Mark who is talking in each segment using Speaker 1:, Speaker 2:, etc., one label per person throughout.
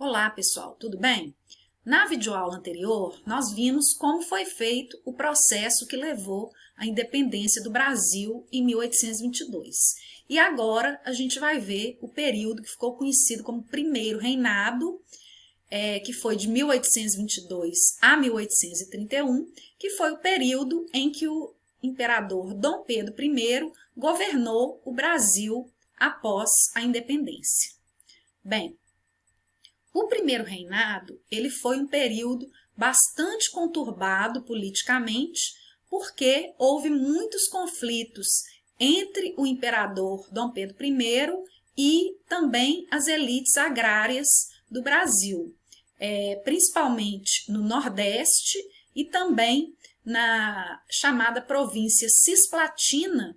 Speaker 1: Olá, pessoal, tudo bem? Na videoaula anterior, nós vimos como foi feito o processo que levou à independência do Brasil em 1822. E agora a gente vai ver o período que ficou conhecido como Primeiro Reinado, que foi de 1822 a 1831, que foi o período em que o imperador Dom Pedro I governou o Brasil após a independência. Bem, o primeiro reinado, ele foi um período bastante conturbado politicamente, porque houve muitos conflitos entre o imperador Dom Pedro I e também as elites agrárias do Brasil, principalmente no Nordeste e também na chamada província Cisplatina,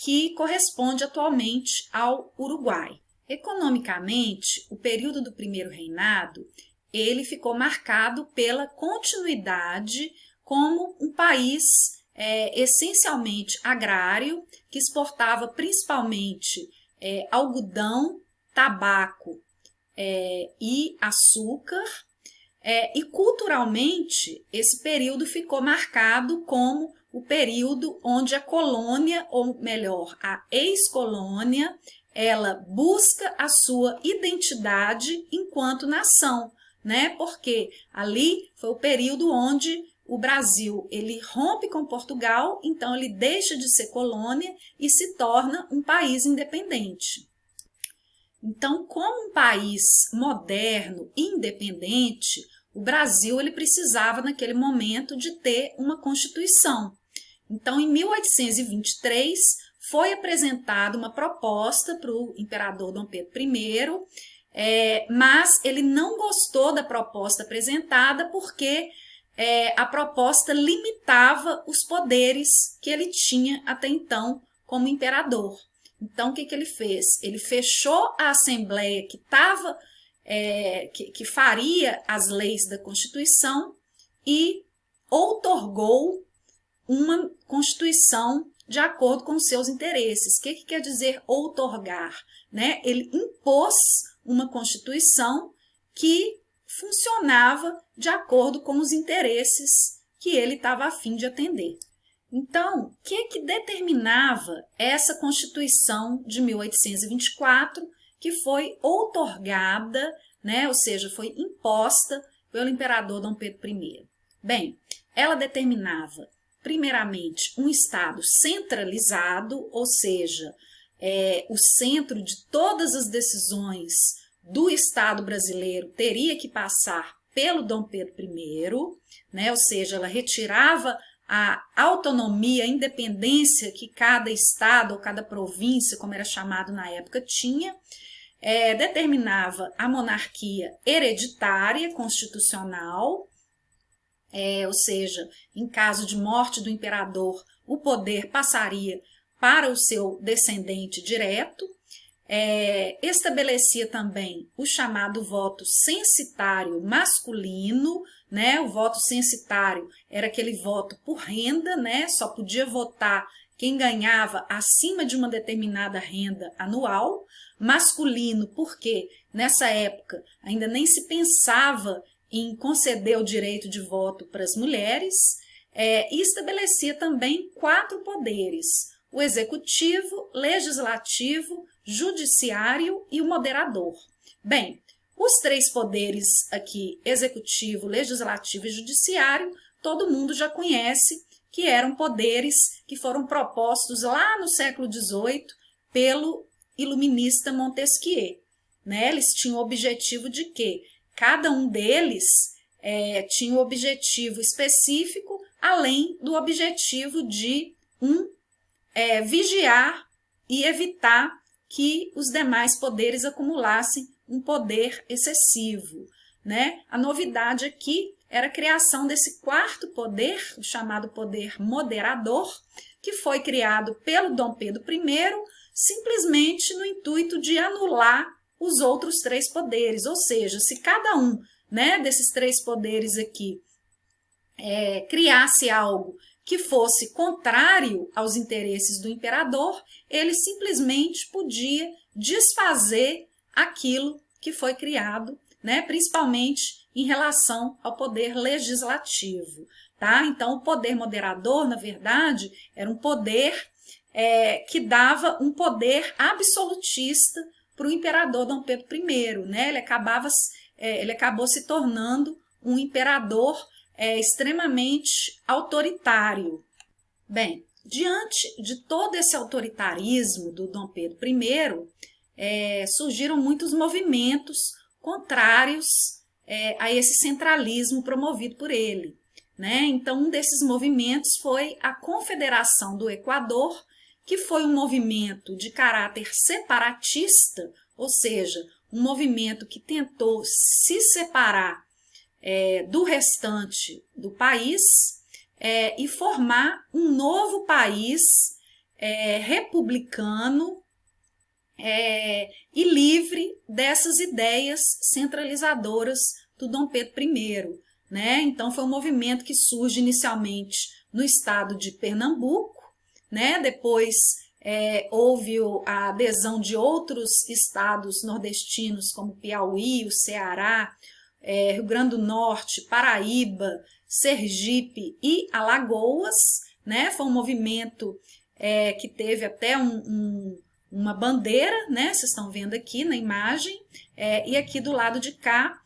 Speaker 1: que corresponde atualmente ao Uruguai. Economicamente, o período do primeiro reinado, ele ficou marcado pela continuidade como um país essencialmente agrário, que exportava principalmente algodão, tabaco e açúcar, e culturalmente esse período ficou marcado como o período onde a colônia, ou melhor, a ex-colônia, ela busca a sua identidade enquanto nação, né? Porque ali foi o período onde o Brasil ele rompe com Portugal, então ele deixa de ser colônia e se torna um país independente. Então, como um país moderno e independente, o Brasil ele precisava naquele momento de ter uma constituição. Então, em 1823, foi apresentada uma proposta para o imperador Dom Pedro I, mas ele não gostou da proposta apresentada porque a proposta limitava os poderes que ele tinha até então como imperador. Então, o que ele fez? Ele fechou a Assembleia que faria as leis da Constituição e outorgou uma Constituição de acordo com os seus interesses. O que quer dizer outorgar? Né? Ele impôs uma Constituição que funcionava de acordo com os interesses que ele estava a fim de atender. Então, o que determinava essa Constituição de 1824, que foi outorgada, né? Ou seja, foi imposta pelo imperador Dom Pedro I? Bem, ela determinava primeiramente, um Estado centralizado, ou seja, o centro de todas as decisões do Estado brasileiro teria que passar pelo Dom Pedro I, né? Ou seja, ela retirava a autonomia, a independência que cada estado ou cada província, como era chamado na época, tinha, determinava a monarquia hereditária constitucional, ou seja, em caso de morte do imperador, o poder passaria para o seu descendente direto, estabelecia também o chamado voto censitário masculino, né? O voto censitário era aquele voto por renda, né? Só podia votar quem ganhava acima de uma determinada renda anual, masculino, porque nessa época ainda nem se pensava em conceder o direito de voto para as mulheres, e estabelecia também 4 poderes: o executivo, legislativo, judiciário e o moderador. Bem, os 3 poderes aqui, executivo, legislativo e judiciário, todo mundo já conhece que eram poderes que foram propostos lá no século XVIII pelo iluminista Montesquieu, né? Eles tinham o objetivo de quê? Cada um deles tinha um objetivo específico, além do objetivo de vigiar e evitar que os demais poderes acumulassem um poder excessivo, né? A novidade aqui era a criação desse 4º poder, o chamado poder moderador, que foi criado pelo Dom Pedro I, simplesmente no intuito de anular os outros 3 poderes, ou seja, se cada um, né, desses 3 poderes aqui criasse algo que fosse contrário aos interesses do imperador, ele simplesmente podia desfazer aquilo que foi criado, né, principalmente em relação ao poder legislativo, tá? Então, o poder moderador, na verdade, era um poder que dava um poder absolutista para o imperador Dom Pedro I, né? Ele acabou se tornando um imperador extremamente autoritário. Bem, diante de todo esse autoritarismo do Dom Pedro I, surgiram muitos movimentos contrários a esse centralismo promovido por ele, né? Então, um desses movimentos foi a Confederação do Equador, que foi um movimento de caráter separatista, ou seja, um movimento que tentou se separar do restante do país e formar um novo país republicano e livre dessas ideias centralizadoras do Dom Pedro I, né? Então, foi um movimento que surge inicialmente no estado de Pernambuco, né? Depois houve a adesão de outros estados nordestinos, como Piauí, o Ceará, Rio Grande do Norte, Paraíba, Sergipe e Alagoas, né? Foi um movimento que teve até uma bandeira, né? Vocês estão vendo aqui na imagem, e aqui do lado de cá,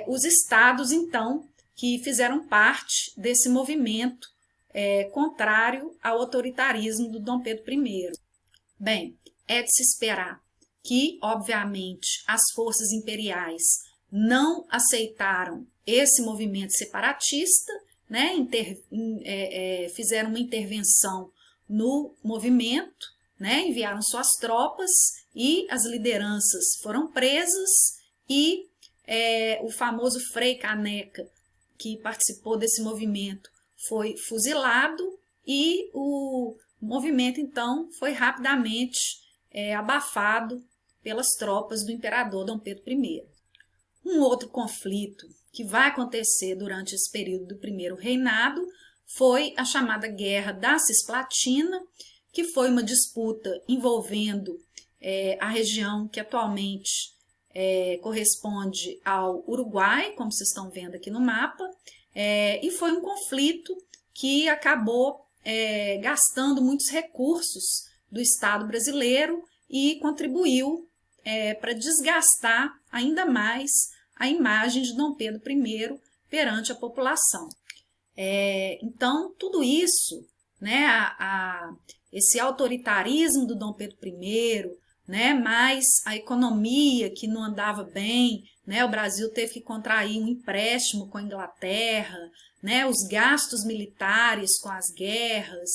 Speaker 1: os estados, então, que fizeram parte desse movimento contrário ao autoritarismo do Dom Pedro I. Bem, é de se esperar que, obviamente, as forças imperiais não aceitaram esse movimento separatista, né? Fizeram uma intervenção no movimento, né? Enviaram suas tropas e as lideranças foram presas e o famoso Frei Caneca, que participou desse movimento, foi fuzilado e o movimento, então, foi rapidamente abafado pelas tropas do imperador Dom Pedro I. Um outro conflito que vai acontecer durante esse período do primeiro reinado foi a chamada Guerra da Cisplatina, que foi uma disputa envolvendo a região que atualmente corresponde ao Uruguai, como vocês estão vendo aqui no mapa, e foi um conflito que acabou gastando muitos recursos do Estado brasileiro e contribuiu para desgastar ainda mais a imagem de Dom Pedro I perante a população. Então, tudo isso, né, esse autoritarismo do Dom Pedro I, né, mais a economia que não andava bem, né, o Brasil teve que contrair um empréstimo com a Inglaterra, né, os gastos militares com as guerras,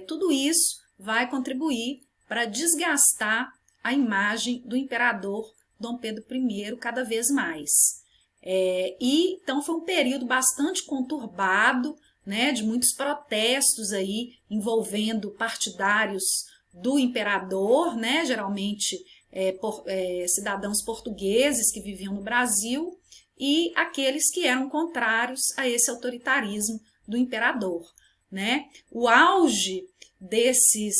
Speaker 1: tudo isso vai contribuir para desgastar a imagem do imperador Dom Pedro I cada vez mais. Então foi um período bastante conturbado, né, de muitos protestos aí envolvendo partidários do imperador, né, geralmente cidadãos portugueses que viviam no Brasil, e aqueles que eram contrários a esse autoritarismo do imperador, né? O auge desse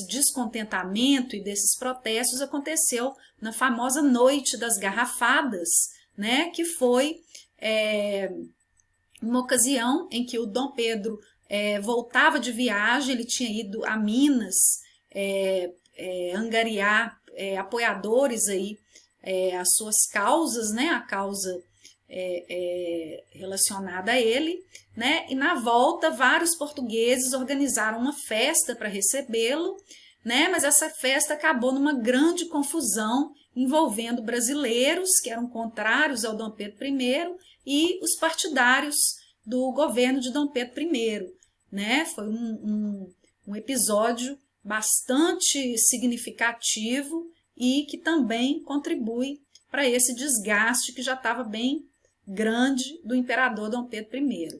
Speaker 1: descontentamento e desses protestos aconteceu na famosa Noite das Garrafadas, né? Que foi uma ocasião em que o Dom Pedro voltava de viagem, ele tinha ido a Minas angariar apoiadores aí as suas causas, né, a causa relacionada a ele, né, e na volta vários portugueses organizaram uma festa para recebê-lo, né, mas essa festa acabou numa grande confusão envolvendo brasileiros que eram contrários ao Dom Pedro I e os partidários do governo de Dom Pedro I, né, foi um episódio bastante significativo e que também contribui para esse desgaste que já estava bem grande do imperador Dom Pedro I.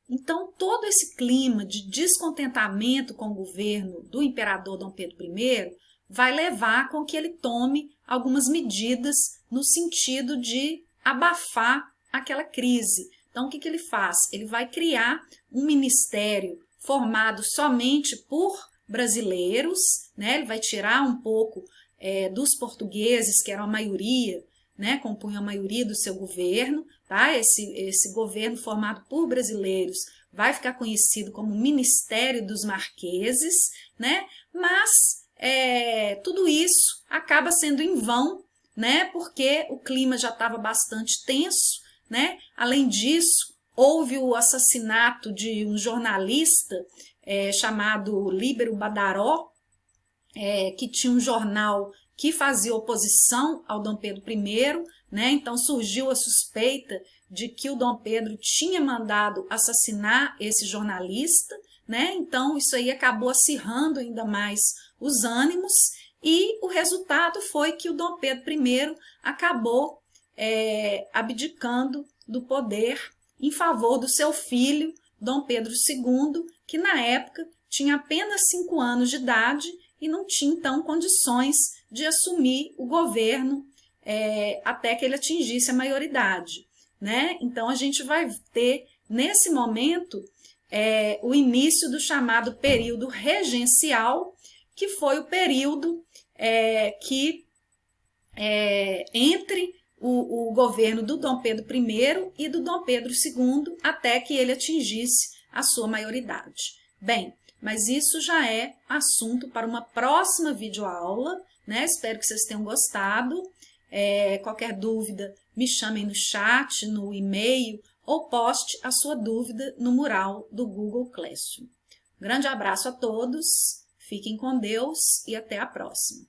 Speaker 1: Então, todo esse clima de descontentamento com o governo do imperador Dom Pedro I vai levar com que ele tome algumas medidas no sentido de abafar aquela crise. Então, o que ele faz? Ele vai criar um ministério formado somente por brasileiros, né? Ele vai tirar um pouco dos portugueses, que eram a maioria, né, compunham a maioria do seu governo, tá? Esse governo formado por brasileiros vai ficar conhecido como Ministério dos Marqueses, né? Mas tudo isso acaba sendo em vão, né? Porque o clima já estava bastante tenso, né? Além disso, houve o assassinato de um jornalista chamado Líbero Badaró, que tinha um jornal que fazia oposição ao Dom Pedro I, né? Então surgiu a suspeita de que o Dom Pedro tinha mandado assassinar esse jornalista, né? Então isso aí acabou acirrando ainda mais os ânimos, e o resultado foi que o Dom Pedro I acabou abdicando do poder em favor do seu filho, Dom Pedro II, que na época tinha apenas 5 anos de idade e não tinha, então, condições de assumir o governo até que ele atingisse a maioridade, né? Então, a gente vai ter, nesse momento, o início do chamado período regencial, que foi o período que entre o governo do Dom Pedro I e do Dom Pedro II, até que ele atingisse a sua maioridade. Bem, mas isso já é assunto para uma próxima videoaula, né? Espero que vocês tenham gostado. Qualquer dúvida, me chamem no chat, no e-mail, ou poste a sua dúvida no mural do Google Classroom. Grande abraço a todos, fiquem com Deus e até a próxima.